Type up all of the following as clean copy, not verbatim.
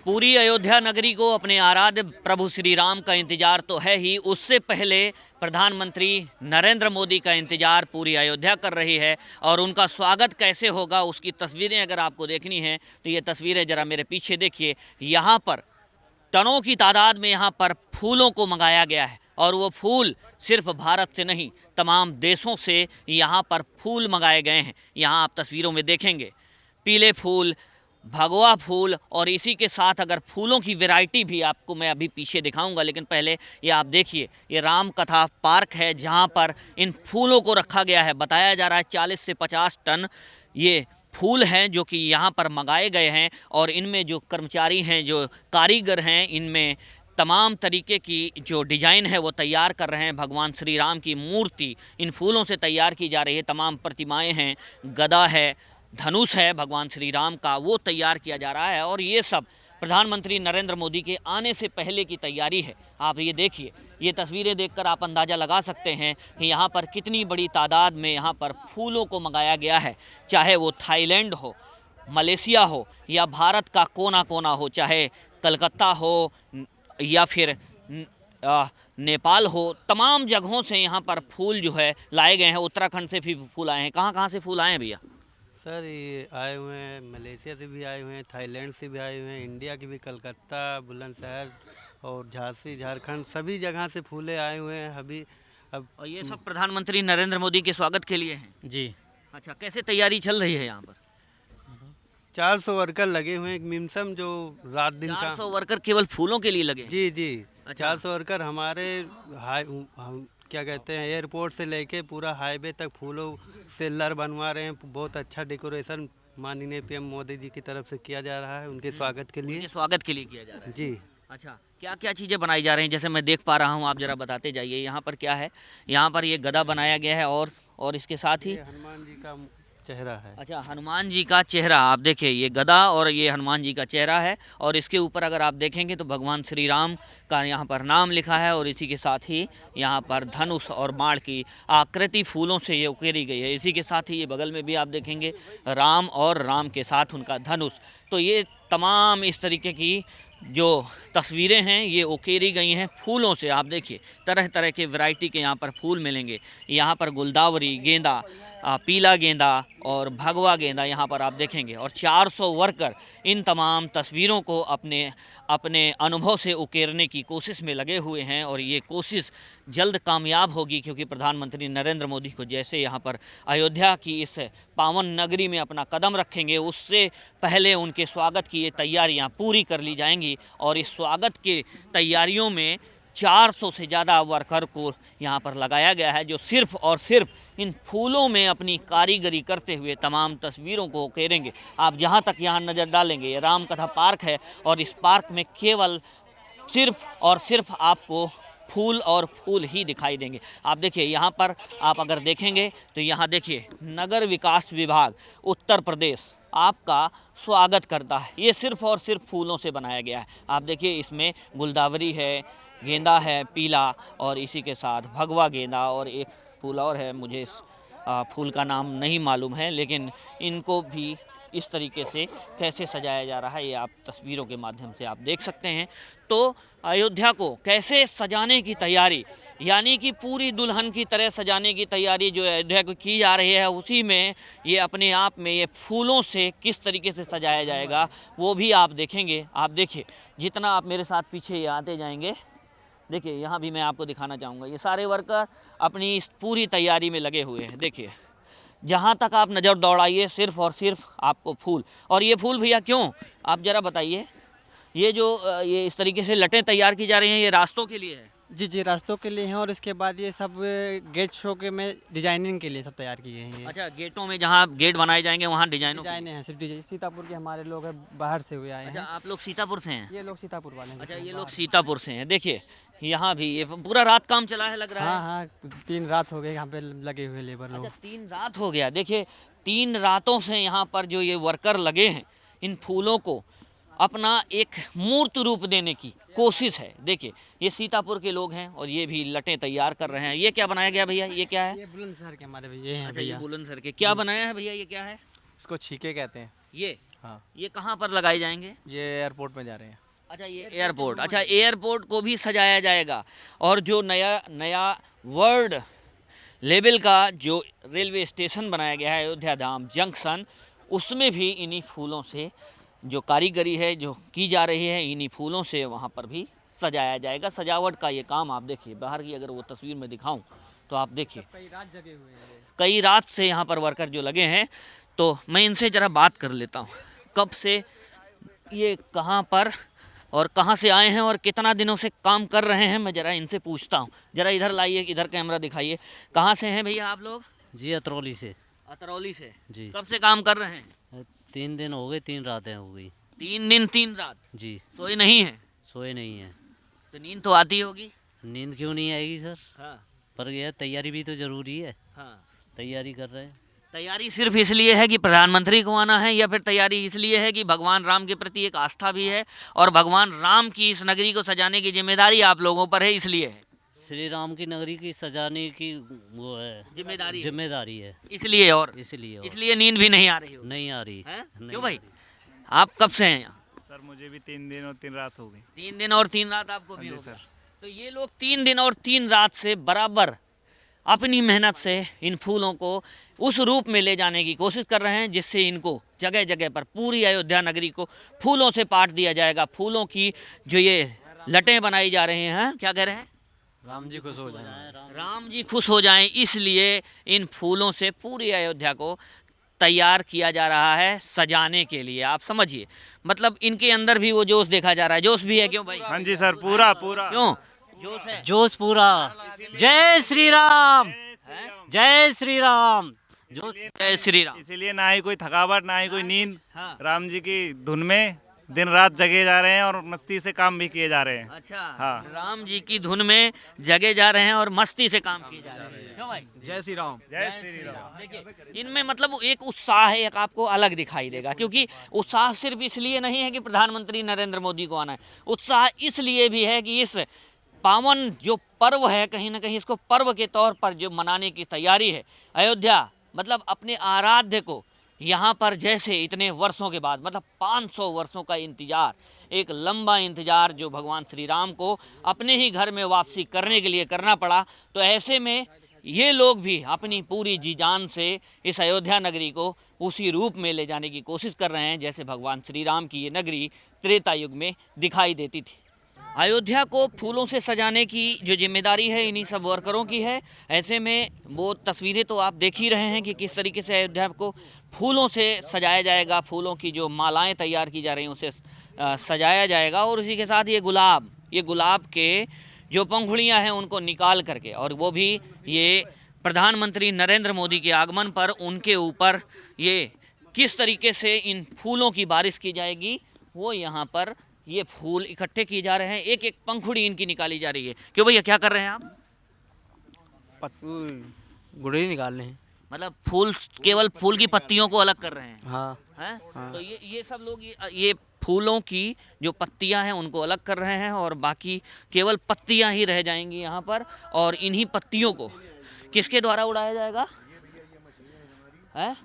पूरी अयोध्या नगरी को अपने आराध्य प्रभु श्री राम का इंतजार तो है ही, उससे पहले प्रधानमंत्री नरेंद्र मोदी का इंतजार पूरी अयोध्या कर रही है। और उनका स्वागत कैसे होगा उसकी तस्वीरें अगर आपको देखनी है तो ये तस्वीरें ज़रा मेरे पीछे देखिए। यहाँ पर टनों की तादाद में यहाँ पर फूलों को मंगाया गया है, और वो फूल सिर्फ भारत से नहीं तमाम देशों से यहाँ पर फूल मंगाए गए हैं। यहाँ आप तस्वीरों में देखेंगे पीले फूल, भगवा फूल, और इसी के साथ अगर फूलों की वैरायटी भी आपको मैं अभी पीछे दिखाऊंगा, लेकिन पहले ये आप देखिए, ये राम कथा पार्क है जहाँ पर इन फूलों को रखा गया है। बताया जा रहा है 40 से 50 टन ये फूल हैं जो कि यहाँ पर मंगाए गए हैं, और इनमें जो कर्मचारी हैं, जो कारीगर हैं, इनमें तमाम तरीके की जो डिज़ाइन है वो तैयार कर रहे हैं। भगवान श्री राम की मूर्ति इन फूलों से तैयार की जा रही है। तमाम प्रतिमाएं हैं, गदा है, धनुष है भगवान श्री राम का, वो तैयार किया जा रहा है। और ये सब प्रधानमंत्री नरेंद्र मोदी के आने से पहले की तैयारी है। आप ये देखिए, ये तस्वीरें देखकर आप अंदाज़ा लगा सकते हैं कि यहाँ पर कितनी बड़ी तादाद में यहाँ पर फूलों को मंगाया गया है। चाहे वो थाईलैंड हो, मलेशिया हो, या भारत का कोना कोना हो, चाहे कलकत्ता हो या फिर नेपाल हो, तमाम जगहों से यहाँ पर फूल जो है लाए गए हैं। उत्तराखंड से भी फूल आए हैं। कहाँ कहाँ से फूल आए हैं भैया? सर ये आए हुए हैं, मलेशिया से भी आए हुए हैं, थाईलैंड से भी आए हुए हैं, इंडिया के भी, कलकत्ता, बुलंदशहर और झांसी, झारखंड, सभी जगह से फूले आए हुए हैं अभी। अब और ये सब प्रधानमंत्री नरेंद्र मोदी के स्वागत के लिए हैं? जी। अच्छा, कैसे तैयारी चल रही है यहाँ पर? 400 वर्कर लगे हुए हैं, मिनिमम जो रात दिन का। 400 वर्कर केवल फूलों के लिए लगे हैं? जी जी। अच्छा। 400 वर्कर हमारे क्या कहते हैं, एयरपोर्ट से लेके पूरा हाईवे तक फूलों से लर बनवा रहे हैं। बहुत अच्छा डेकोरेशन माननीय पीएम मोदी जी की तरफ से किया जा रहा है उनके स्वागत के लिए। उनके स्वागत के लिए किया जा रहा है? जी। अच्छा, क्या क्या चीज़ें बनाई जा रही हैं? जैसे मैं देख पा रहा हूँ, आप जरा बताते जाइए। यहाँ पर क्या है? यहाँ पर ये गदा बनाया गया है, और इसके साथ ही ये हनुमान जी का चेहरा है। अच्छा, हनुमान जी का चेहरा। आप देखिए, ये गदा और ये हनुमान जी का चेहरा है, और इसके ऊपर अगर आप देखेंगे तो भगवान श्री राम का यहाँ पर नाम लिखा है, और इसी के साथ ही यहाँ पर धनुष और बाण की आकृति फूलों से ये उकेरी गई है। इसी के साथ ही ये बगल में भी आप देखेंगे राम, और राम के साथ उनका धनुष। तो ये तमाम इस तरीके की जो तस्वीरें हैं ये उकेरी गई हैं फूलों से। आप देखिए, तरह तरह के वैरायटी के यहाँ पर फूल मिलेंगे। यहाँ पर गुलदावरी, गेंदा, पीला गेंदा और भगवा गेंदा यहाँ पर आप देखेंगे। और 400 वर्कर इन तमाम तस्वीरों को अपने अपने अनुभव से उकेरने की कोशिश में लगे हुए हैं, और ये कोशिश जल्द कामयाब होगी, क्योंकि प्रधानमंत्री नरेंद्र मोदी को जैसे यहाँ पर अयोध्या की इस पावन नगरी में अपना कदम रखेंगे, उससे पहले उनके स्वागत की ये तैयारियाँ पूरी कर ली जाएंगी। और इस स्वागत के तैयारियों में 400 से ज़्यादा वर्कर को यहाँ पर लगाया गया है, जो सिर्फ़ और सिर्फ इन फूलों में अपनी कारीगरी करते हुए तमाम तस्वीरों को उकेरेंगे। आप जहाँ तक यहाँ नज़र डालेंगे, ये राम कथा पार्क है, और इस पार्क में केवल सिर्फ और सिर्फ आपको फूल और फूल ही दिखाई देंगे। आप देखिए, यहाँ पर आप अगर देखेंगे तो यहाँ देखिए, नगर विकास विभाग उत्तर प्रदेश आपका स्वागत करता है। ये सिर्फ और सिर्फ फूलों से बनाया गया है। आप देखिए, इसमें गुलदावरी है, गेंदा है पीला, और इसी के साथ भगवा गेंदा, और एक फूल और है, मुझे इस फूल का नाम नहीं मालूम है, लेकिन इनको भी इस तरीके से कैसे सजाया जा रहा है ये आप तस्वीरों के माध्यम से आप देख सकते हैं। तो अयोध्या को कैसे सजाने की तैयारी, यानी कि पूरी दुल्हन की तरह सजाने की तैयारी जो अयोध्या को की जा रही है, उसी में ये अपने आप में ये फूलों से किस तरीके से सजाया जाएगा वो भी आप देखेंगे। आप देखिए, जितना आप मेरे साथ पीछे ये आते जाएंगे, देखिए यहाँ भी मैं आपको दिखाना चाहूँगा, ये सारे वर्कर अपनी इस पूरी तैयारी में लगे हुए हैं। देखिए, जहाँ तक आप नज़र दौड़ाइए सिर्फ और सिर्फ आपको फूल। और ये फूल भैया क्यों, आप ज़रा बताइए? ये जो ये इस तरीके से लटें तैयार की जा रही हैं, ये रास्तों के लिए है? जी जी, रास्तों के लिए हैं, और इसके बाद ये सब गेट शो के में डिजाइनिंग के लिए सब तैयार किए हैं ये। अच्छा, गेटों में जहाँ गेट बनाए जाएंगे वहाँ डिजाइनों डिजाइने हैं, सिर्फ डिजाइन। सीतापुर के हमारे लोग हैं, बाहर से हुए आए अच्छा, हैं। आप लोग सीतापुर से हैं? ये लोग सीतापुर वाले हैं। अच्छा, ये लोग सीतापुर से हैं। देखिए, यहाँ भी ये पूरा रात काम चला है लग रहा है। हाँ हाँ, 3 रात हो गए यहाँ पे लगे हुए लेबर लोग। अच्छा, 3 रात हो गया। देखिए, 3 रातों से यहाँ पर जो ये वर्कर लगे हैं, इन फूलों को अपना एक मूर्त रूप देने की कोशिश है। देखिए, ये सीतापुर के लोग हैं, और ये भी लटें तैयार कर रहे हैं। ये क्या बनाया गया भैया, ये क्या है? ये बुलंदशहर के हमारे भैया हैं। अच्छा, ये भैया बुलंदशहर के क्या बनाया है भैया, ये क्या है? इसको छीके कहते हैं। ये हाँ, ये कहाँ पर लगाए जाएंगे? ये एयरपोर्ट में जा रहे हैं। अच्छा, ये एयरपोर्ट, अच्छा एयरपोर्ट को भी सजाया जाएगा। और जो नया नया वर्ल्ड लेवल का जो रेलवे स्टेशन बनाया गया है अयोध्या धाम जंक्शन, उसमें भी इन्हीं फूलों से जो कारीगरी है जो की जा रही है, इन्हीं फूलों से वहाँ पर भी सजाया जाएगा। सजावट का ये काम आप देखिए, बाहर की अगर वो तस्वीर में दिखाऊं तो आप देखिए कई रात जगे हुए हैं। कई रात से यहाँ पर वर्कर जो लगे हैं। तो मैं इनसे ज़रा बात कर लेता हूँ, कब से ये कहाँ पर और कहाँ से आए हैं और कितना दिनों से काम कर रहे हैं, मैं ज़रा इनसे पूछता हूँ। ज़रा इधर लाइए, इधर कैमरा दिखाइए। कहाँ से हैं भैया आप लोग? जी अतरौली से। अतरौली से। जी। कब से काम कर रहे हैं? 3 दिन हो गए, 3 रातें हो गई। 3 दिन 3 रात जी। सोए नहीं है? सोए नहीं है। तो नींद तो आती होगी। नींद क्यों नहीं आएगी सर? हाँ पर यह तैयारी भी तो ज़रूरी है। हाँ। तैयारी कर रहे हैं। तैयारी सिर्फ इसलिए है कि प्रधानमंत्री को आना है, या फिर तैयारी इसलिए है कि भगवान राम के प्रति एक आस्था भी है और भगवान राम की इस नगरी को सजाने की जिम्मेदारी आप लोगों पर है, इसलिए है? श्री राम की नगरी की सजाने की वो है, जिम्मेदारी है, इसलिए। और इसलिए इसलिए नींद भी नहीं आ रही हो? नहीं आ रही है? नहीं क्यों आ भाई, रही। आप कब से हैं यहाँ? सर मुझे भी 3 दिन और 3 रात हो गई। 3 दिन और 3 रात आपको भी हाँ हो जी गया। सर। तो ये लोग 3 दिन और 3 रात से बराबर अपनी मेहनत से इन फूलों को उस रूप में ले जाने की कोशिश कर रहे हैं जिससे इनको जगह जगह पर पूरी अयोध्या नगरी को फूलों से पाट दिया जाएगा। फूलों की जो ये लटें बनाई जा रही हैं, क्या कह रहे हैं? राम जी खुश हो जाए। राम जी खुश हो जाएं, इसलिए इन फूलों से पूरी अयोध्या को तैयार किया जा रहा है सजाने के लिए। आप समझिए, मतलब इनके अंदर भी वो जोश देखा जा रहा है। जोश भी है क्यों भाई? हाँ जी सर, पूरा पूरा। क्यों जोश है? जोश पूरा। जय श्री राम, जय श्री राम। जोश। जय श्री राम। इसीलिए ना ही कोई थकावट, ना ही कोई नींद। हाँ। राम जी की धुन में दिन रात जगे जा रहे हैं और मस्ती से काम भी किए जा रहे हैं। अच्छा, हाँ। राम जी की धुन में जगे जा रहे हैं और मस्ती से काम किए जा रहे हैं। क्यों भाई? जय श्री राम। जय श्री राम। देखिए, इनमें मतलब एक उत्साह है, एक आपको अलग दिखाई देगा, क्योंकि उत्साह सिर्फ इसलिए नहीं है कि प्रधानमंत्री नरेंद्र मोदी को आना है। उत्साह इसलिए भी है कि इस पावन जो पर्व है, कहीं ना कहीं इसको पर्व के तौर पर जो मनाने की तैयारी है अयोध्या, मतलब अपने आराध्य को यहाँ पर जैसे इतने वर्षों के बाद, मतलब 500 वर्षों का इंतजार, एक लंबा इंतजार जो भगवान श्री राम को अपने ही घर में वापसी करने के लिए करना पड़ा, तो ऐसे में ये लोग भी अपनी पूरी जी जान से इस अयोध्या नगरी को उसी रूप में ले जाने की कोशिश कर रहे हैं जैसे भगवान श्री राम की ये नगरी त्रेता युग में दिखाई देती थी। अयोध्या को फूलों से सजाने की जो जिम्मेदारी है इन्हीं सब वर्करों की है। ऐसे में वो तस्वीरें तो आप देख ही रहे हैं कि किस तरीके से अयोध्या को फूलों से सजाया जाएगा। फूलों की जो मालाएं तैयार की जा रही हैं उसे सजाया जाएगा, और उसी के साथ ये गुलाब के जो पंखुड़ियां हैं उनको निकाल करके, और वो भी ये प्रधानमंत्री नरेंद्र मोदी के आगमन पर उनके ऊपर ये किस तरीके से इन फूलों की बारिश की जाएगी, वो यहाँ पर ये फूल इकट्ठे किए जा रहे हैं। एक एक पंखुड़ी इनकी निकाली जा रही है। क्यों भैया, क्या कर रहे हैं आप? गुड़े निकालने हैं। मतलब फूल, केवल फूल की पत्तियों को अलग कर रहे हैं? हाँ। हैं? हाँ। तो ये सब लोग ये फूलों की जो पत्तियां हैं उनको अलग कर रहे हैं, और बाकी केवल पत्तियां ही रह जाएंगी यहाँ पर। और इन्हीं पत्तियों को किसके द्वारा उड़ाया जाएगा? है?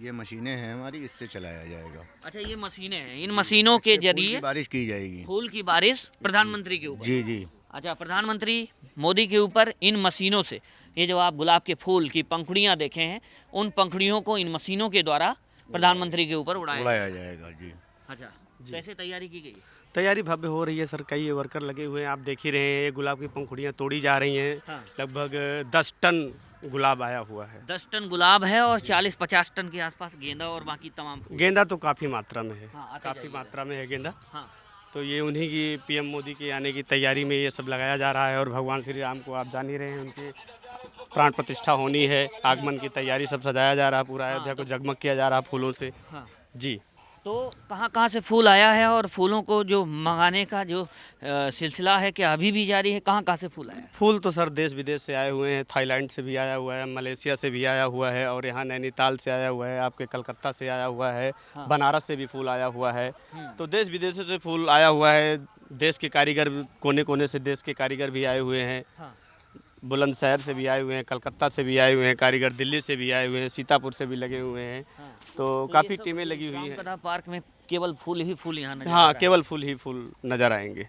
ये मशीनें हैं हमारी, इससे चलाया जाएगा। अच्छा, ये मशीनें हैं, इन मशीनों के फूल की जरिए बारिश की जाएगी। फूल की बारिश प्रधानमंत्री के ऊपर? जी जी। अच्छा, प्रधानमंत्री मोदी के ऊपर इन मशीनों से, ये जो आप गुलाब के फूल की पंखुड़ियाँ देखे हैं, उन पंखुड़ियों को इन मशीनों के द्वारा प्रधानमंत्री के ऊपर उड़ाया जाएगा। जी। अच्छा, कैसे तैयारी की गई? तैयारी भव्य हो रही है सर, कई वर्कर लगे हुए हैं, आप देख ही रहे हैं। ये गुलाब की पंखुड़ियाँ तोड़ी जा रही हैं। हाँ। लगभग 10 टन गुलाब आया हुआ है। 10 टन गुलाब है और 40-50 टन के आसपास गेंदा और बाकी तमाम फूल। गेंदा तो काफ़ी मात्रा में है। हाँ, आते काफ़ी जाइए। मात्रा में है गेंदा। हाँ। तो ये उन्हीं की पीएम मोदी के आने की तैयारी में ये सब लगाया जा रहा है। और भगवान श्री राम को आप जान ही रहे हैं, उनकी प्राण प्रतिष्ठा होनी है, आगमन की तैयारी सब सजाया जा रहा है। पूरा अयोध्या को जगमग किया जा रहा है फूलों से। हाँ। जी। तो कहाँ से फूल आया है, और फूलों को जो मंगाने का जो सिलसिला है क्या अभी भी जारी है? कहाँ से फूल आया है? फूल तो सर देश विदेश से आए हुए हैं। थाईलैंड से भी आया हुआ है, मलेशिया से भी आया हुआ है, और यहाँ नैनीताल से आया हुआ है, आपके कलकत्ता से आया हुआ है। हाँ। बनारस से भी फूल आया हुआ है। तो देश विदेशों से फूल आया हुआ है। देश के कारीगर, कोने कोने से देश के कारीगर भी आए हुए हैं। हाँ। बुलंदशहर से भी आए हुए हैं, कलकत्ता से भी आए हुए हैं कारीगर, दिल्ली से भी आए हुए हैं, सीतापुर से भी लगे हुए हैं। तो काफ़ी टीमें लगी हुई हैं। रामकथा पार्क में केवल फूल ही फूल यहाँ नजर आ हाँ, रहा है। केवल फूल ही फूल नज़र आएंगे।